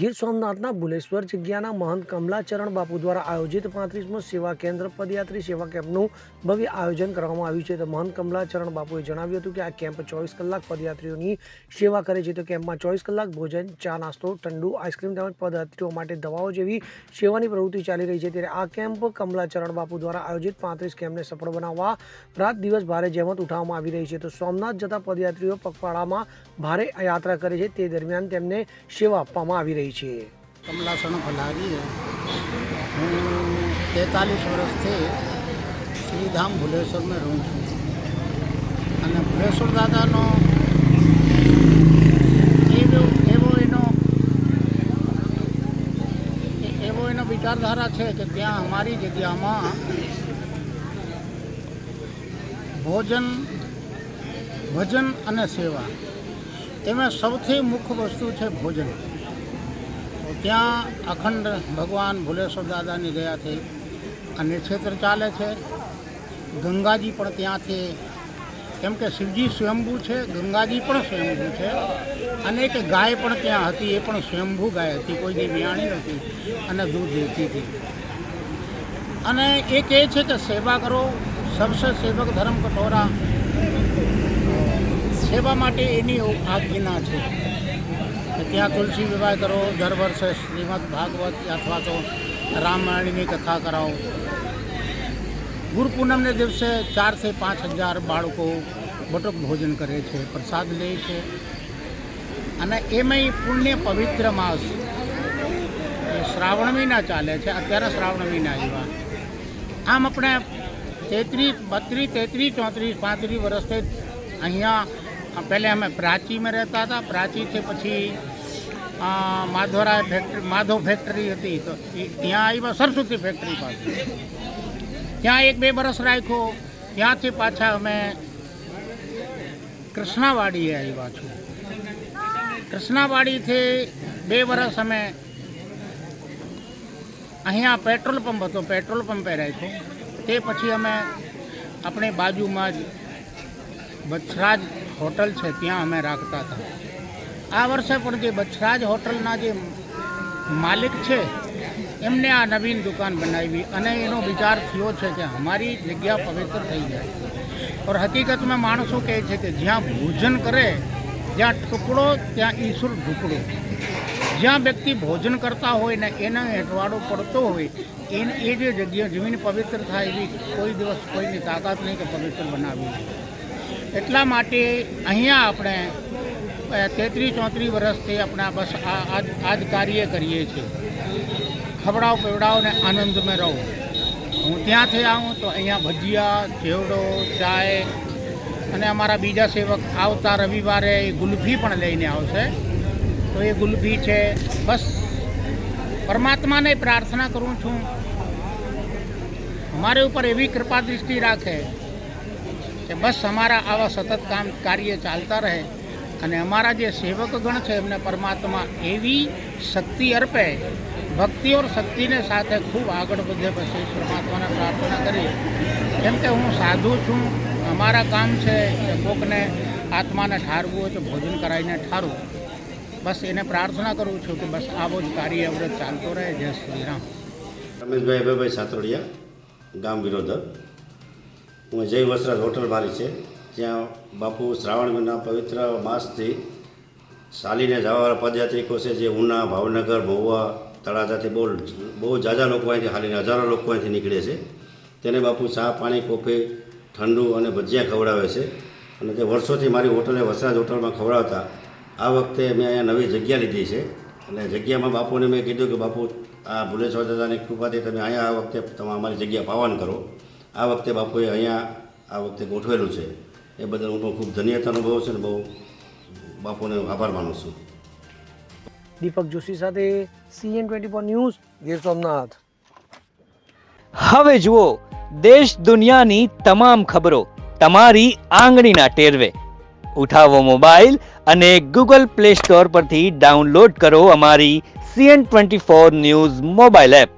ગીર સોમનાથના ભુલેશ્વર જગ્યાના મહંત કમલાચરણ બાપુ દ્વારા આયોજિત 35મો સેવા કેન્દ્ર પદયાત્રી સેવા કેમ્પનું ભવ્ય આયોજન કરવામાં આવ્યું છે. તો મહંત કમલાચરણ બાપુએ જણાવ્યું હતું કે આ કેમ્પ 24 કલાક પદયાત્રીઓની સેવા કરે છે. તો કેમ્પમાં 24 કલાક ભોજન, ચા, નાસ્તો, ઠંડુ, આઈસ્ક્રીમ તેમજ પદયાત્રીઓ માટે દવાઓ જેવી સેવાની પ્રવૃત્તિ ચાલી રહી છે. ત્યારે આ કેમ્પ કમલાચરણ બાપુ દ્વારા આયોજિત 35 કેમ્પને સફળ બનાવવા રાત દિવસ ભારે જહેમત ઉઠાવવામાં આવી રહી છે. તો સોમનાથ જતા પદયાત્રીઓ પગપાળામાં ભારે યાત્રા કરે છે, તે દરમિયાન તેમને સેવા આપવામાં આવી રહી છે. કમલાચરણ ભલારી હું 43 વર્ષથી શ્રીધામ ભુલેશ્વરમાં રહું છું અને ભુલેશ્વર દાદાનો એનો વિચારધારા છે કે ત્યાં અમારી જગ્યામાં ભોજન, ભજન અને સેવા એમાં સૌથી મુખ્ય વસ્તુ છે ભોજન. તો ત્યાં અખંડ ભગવાન ભુલેશ્વર દાદાની દયાથી અને ક્ષેત્ર ચાલે છે. ગંગાજી પણ ત્યાંથી, કેમ કે શિવજી સ્વયંભૂ છે, ગંગાજી પણ સ્વયંભૂ છે અને એક ગાય પણ ત્યાં હતી, એ પણ સ્વયંભૂ ગાય હતી, કોઈની વિયાણી નથી અને દૂધ દેતી હતી. અને એક એ છે કે સેવા કરો, સબસે સેવક ધર્મ કઠોરા, સેવા માટે એની આજ્ઞા છે. ત્યાં તુલસી વિવાહ કરો, દર વર્ષે શ્રીમદ ભાગવત અથવા તો રામાયણની કથા કરાવો. ગુરુ પૂનમને દિવસે 4 થી 5 હજાર બાળકો બટુક ભોજન કરે છે, પ્રસાદ લે છે. અને એમાંય પુણ્ય પવિત્ર માસ શ્રાવણ મહિના ચાલે છે. અત્યારે શ્રાવણ મહિના આવ્યા. આમ આપણે 33, 32, 33, 34, 35 વર્ષથી અહીંયા પહેલાં અમે પ્રાચીમાં રહેતા હતા. પ્રાચીથી પછી માધવ ફેક્ટરી હતી, તો ત્યાં આવ્યા સરસ્વતી ફેક્ટરી પાસે. ત્યાં 1-2 વર્ષ રાખ્યો. ત્યાંથી પાછા અમે કૃષ્ણાવાડીએ આવ્યા છું. કૃષ્ણાવાડીથી 2 વર્ષ અમે અહીંયા પેટ્રોલ પંપ હતો, પેટ્રોલ પંપે રાખ્યો. તે પછી અમે આપણી બાજુમાં જ બછરાજ હોટલ છે, ત્યાં અમે રાખતા હતા. આ વર્ષે પણ જે બછરાજ હોટલના જે માલિક છે એમને આ નવીન દુકાન બનાવી અને એનો વિચાર થયો છે કે અમારી જગ્યા પવિત્ર થઈ જાય. और હકીકતમાં માણસો કહે છે કે જ્યાં ભોજન કરે જ્યાં ટુકડો ત્યાં ઈશ્વર ઢુકડો. જ્યાં વ્યક્તિ ભોજન કરતા હોય ને એનો હેઠવાડો પડતો હોય એ જે જગ્યા જમીન પવિત્ર થાય એવી કોઈ દિવસ કોઈની તાકાત નહીં કે પવિત્ર બનાવી. એટલા માટે અહીંયા આપણે 33-34 વર્ષથી આપણે બસ આ જ કાર્ય કરીએ છીએ. ખવડાવ પીવડાવ ને આનંદમાં રહો. હું ત્યાંથી આવું તો અહીંયા ભજીયા, ચેવડો, ચાય અને અમારા બીજા સેવક આવતા રવિવારે ગુલ્ફી પણ લઈને આવશે. તો એ ગુલ્ફી છે. બસ પરમાત્માને પ્રાર્થના કરું છું અમારી ઉપર એવી કૃપા દૃષ્ટિ રાખે કે બસ અમારા આવા સતત કાર્ય ચાલતા રહે અને અમારા જે સેવકગણ છે એમને પરમાત્મા એવી શક્તિ અર્પે, ભક્તિ ઓર શક્તિને સાથે ખૂબ આગળ વધે. પછી પરમાત્માને પ્રાર્થના કરી, કેમ કે હું સાધુ છું. અમારા કામ છે કે કોકને આત્માને ઠારવું હોય તો ભોજન કરાવીને ઠારું. બસ એને પ્રાર્થના કરું છું કે બસ આવો જ કાર્ય અવરત ચાલતો રહે. જય શ્રી રામ. રમેશભાઈ અભયભાઈ સાતોડિયા, ગામ વિરોધર. હું જય વસરાજ હોટલ મારી છે. ત્યાં બાપુ શ્રાવણ મહિના પવિત્ર માસથી ચાલીને જવાવાળા પદયાત્રિકો છે, જે ઉના, ભાવનગર, મહુવા, તળાજાથી બહુ ઝાઝા લોકો અહીંથી હાલીને હજારો લોકો અહીંથી નીકળે છે. તેને બાપુ ચા, પાણી, કોફી, ઠંડુ અને ભજીયા ખવડાવે છે. અને તે વર્ષોથી મારી હોટલે વસરાજ હોટલમાં ખવડાવતા આ વખતે મેં અહીંયા નવી જગ્યા લીધી છે. અને જગ્યામાં બાપુને મેં કીધું કે બાપુ આ ભુલેશ્વર દાદાની કૃપાથી તમે અહીંયા આ વખતે તમે અમારી જગ્યા પાવન કરો. આ વખતે બાપુએ અહીંયા આ વખતે ગોઠવેલું છે. એ બદલ હું પણ ખૂબ ધન્યતા અનુભવું છું અને બહુ બાપુને આભાર માનું છું. દીપક જોશી સાથે CN24 ન્યૂઝ, ગીર સોમનાથ. હવે જુઓ દેશ દુનિયાની તમામ ખબરો તમારી આંગળીના ટેરવે. ઉઠાવો મોબાઈલ અને Google Play Store પરથી ડાઉનલોડ કરો અમારી CN24 ન્યૂઝ મોબાઈલ એપ.